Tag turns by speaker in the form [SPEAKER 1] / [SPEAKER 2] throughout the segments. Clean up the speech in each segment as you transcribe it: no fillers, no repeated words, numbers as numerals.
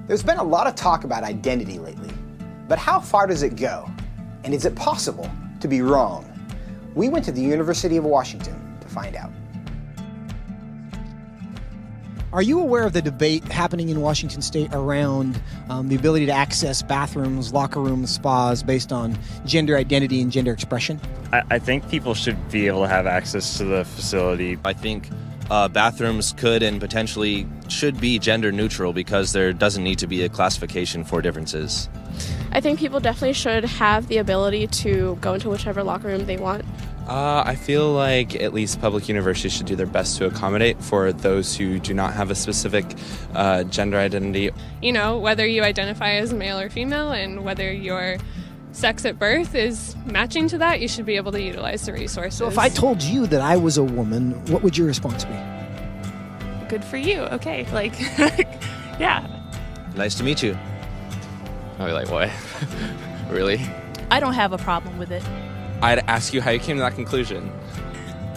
[SPEAKER 1] There's been a lot of talk about identity lately, but how far does it go? And is it possible to be wrong? We went to the University of Washington to find out.
[SPEAKER 2] Are you aware of the debate happening in Washington State around the ability to access bathrooms, locker rooms, spas based on gender identity and gender expression?
[SPEAKER 3] I think people should be able to have access to the facility.
[SPEAKER 4] I think bathrooms could and potentially should be gender neutral because there doesn't need to be a classification for differences.
[SPEAKER 5] I think people definitely should have the ability to go into whichever locker room they want.
[SPEAKER 6] I feel like at least public universities should do their best to accommodate for those who do not have a specific gender identity.
[SPEAKER 7] You know, whether you identify as male or female and whether your sex at birth is matching to that, you should be able to utilize the resources.
[SPEAKER 2] So if I told you that I was a woman, what would your response be?
[SPEAKER 7] Good for you. Okay, like, yeah.
[SPEAKER 4] Nice to meet you.
[SPEAKER 6] I'd be like, what? Really?
[SPEAKER 8] I don't have a problem with it.
[SPEAKER 6] I'd ask you how you came to that conclusion.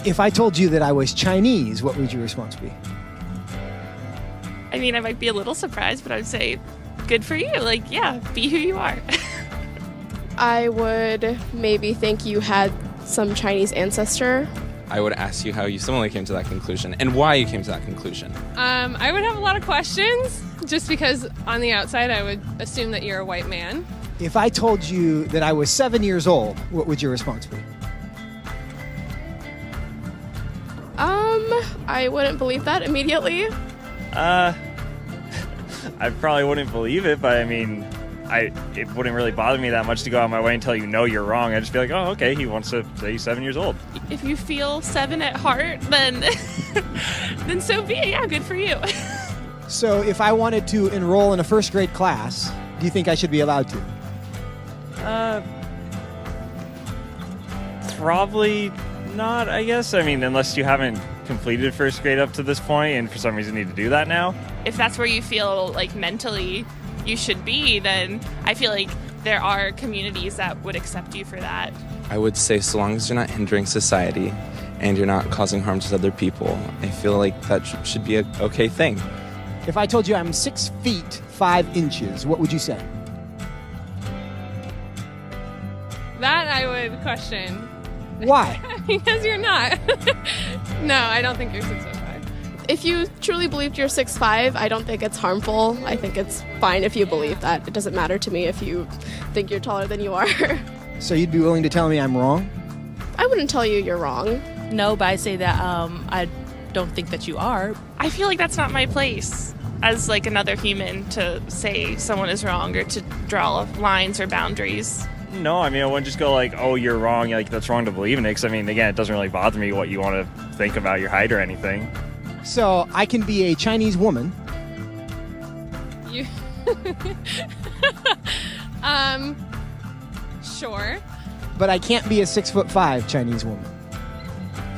[SPEAKER 2] If I told you that I was Chinese, what would your response be?
[SPEAKER 7] I mean, I might be a little surprised, but I would say, good for you. Like, yeah, be who you are.
[SPEAKER 5] I would maybe think you had some Chinese ancestor.
[SPEAKER 6] I would ask you how you similarly came to that conclusion and why you came to that conclusion.
[SPEAKER 7] I would have a lot of questions just because on the outside I would assume that you're a white man.
[SPEAKER 2] If I told you that I was 7 years old, what would your response be?
[SPEAKER 5] I wouldn't believe that immediately.
[SPEAKER 3] I probably wouldn't believe it, but I mean, it wouldn't really bother me that much to go out of my way and tell you, no, you're wrong. I'd just be like, oh, okay, he wants to say he's 7 years old.
[SPEAKER 7] If you feel 7 at heart, then then so be it. Yeah, good for you.
[SPEAKER 2] So if I wanted to enroll in a first grade class, do you think I should be allowed to?
[SPEAKER 3] Probably not, I guess. I mean, unless you haven't completed first grade up to this point and for some reason need to do that now.
[SPEAKER 7] If that's where you feel like mentally you should be, then I feel like there are communities that would accept you for that.
[SPEAKER 6] I would say so long as you're not hindering society and you're not causing harm to other people, I feel like that should be an okay thing.
[SPEAKER 2] If I told you I'm 6 feet 5 inches, what would you say?
[SPEAKER 7] That I would question.
[SPEAKER 2] Why?
[SPEAKER 7] Because you're not. No, I don't think you're 6'5".
[SPEAKER 5] If you truly believed you're 6'5", I don't think it's harmful. I think it's fine if you believe that. It doesn't matter to me if you think you're taller than you are.
[SPEAKER 2] So you'd be willing to tell me I'm wrong?
[SPEAKER 5] I wouldn't tell you you're wrong.
[SPEAKER 8] No, but I say that I don't think that you are.
[SPEAKER 7] I feel like that's not my place as like another human to say someone is wrong or to draw lines or boundaries.
[SPEAKER 3] No, I mean, I wouldn't just go like, oh, you're wrong, like that's wrong to believe in it. Because I mean, again, it doesn't really bother me what you want to think about your height or anything.
[SPEAKER 2] So I can be a Chinese woman.
[SPEAKER 7] You sure.
[SPEAKER 2] But I can't be a 6'5" Chinese woman.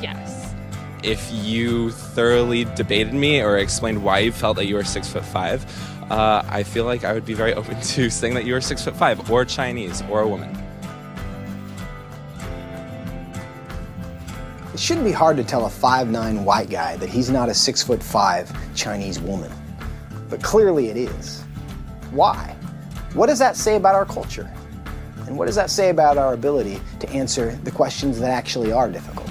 [SPEAKER 7] Yes.
[SPEAKER 6] If you thoroughly debated me or explained why you felt that you were 6'5", I feel like I would be very open to saying that you were 6'5", or Chinese, or a woman.
[SPEAKER 1] It shouldn't be hard to tell a 5'9" white guy that he's not a 6'5" Chinese woman. But clearly it is. Why? What does that say about our culture? And what does that say about our ability to answer the questions that actually are difficult?